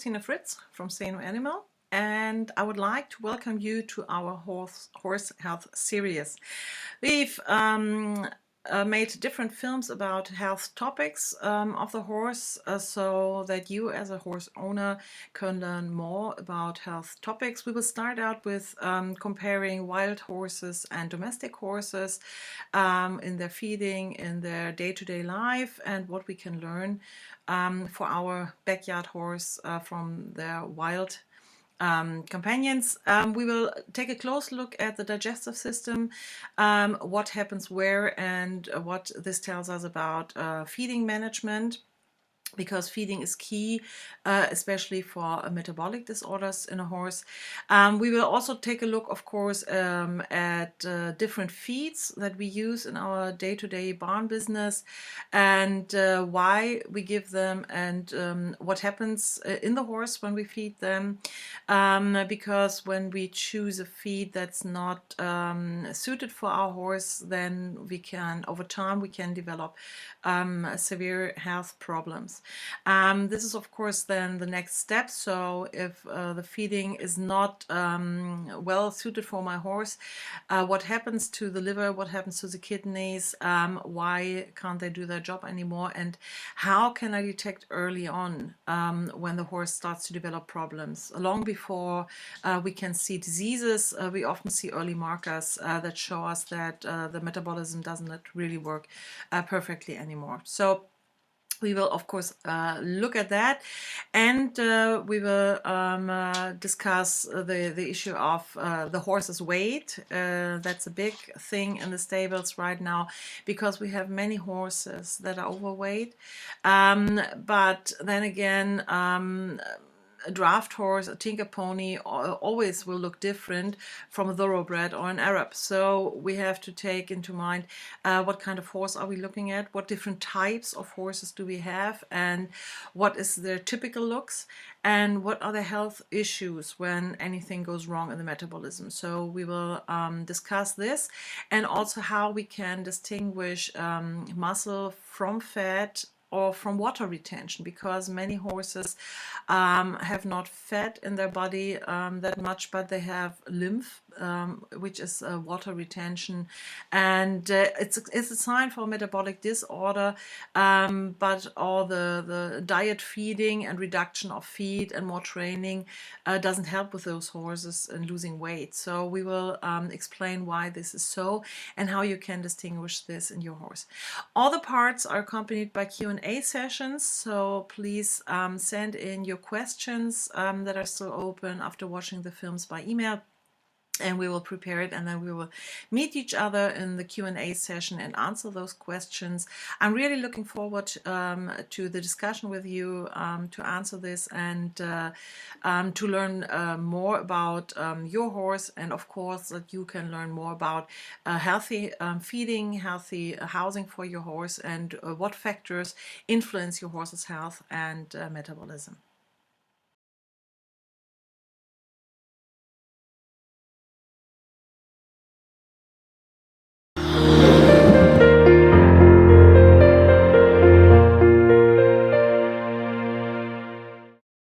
Dr.Christina Fritz from Say No Animal, and I would like to welcome you to our horse health series. We've made different films about health topics of the horse so that you as a horse owner can learn more about health topics. We will start out with comparing wild horses and domestic horses in their feeding, in their day-to-day life, and what we can learn for our backyard horse from their wild companions. We will take a close look at the digestive system, what happens where, and what this tells us about feeding management, because feeding is key, especially for metabolic disorders in a horse. We will also take a look, of course, at different feeds that we use in our day-to-day barn business, and why we give them, and what happens in the horse when we feed them, because when we choose a feed that's not suited for our horse, then we can, over time, we can develop severe health problems. This is, of course, then the next step. So if the feeding is not well suited for my horse, what happens to the liver, what happens to the kidneys, why can't they do their job anymore, and how can I detect early on when the horse starts to develop problems? Long before we can see diseases, we often see early markers that show us that the metabolism doesn't really work perfectly anymore. So we will, of course, look at that, and we will discuss the issue of the horse's weight. That's a big thing in the stables right now, because we have many horses that are overweight. But then again, a draft horse, a tinker pony, always will look different from a thoroughbred or an Arab. So we have to take into mind what kind of horse are we looking at, what different types of horses do we have, and what is their typical looks, and what are the health issues when anything goes wrong in the metabolism. So we will discuss this, and also how we can distinguish muscle from fat or from water retention, because many horses have not fat in their body that much, but they have lymph, which is water retention, and it's a sign for metabolic disorder, but all the diet feeding and reduction of feed and more training doesn't help with those horses in losing weight. So we will explain why this is so and how you can distinguish this in your horse. All the parts are accompanied by Q&A sessions, so please send in your questions that are still open after watching the films by email, and we will prepare it, and then we will meet each other in the Q&A session and answer those questions. I'm really looking forward to the discussion with you, to answer this, and to learn more about your horse, and of course that you can learn more about healthy feeding, healthy housing for your horse, and what factors influence your horse's health and metabolism.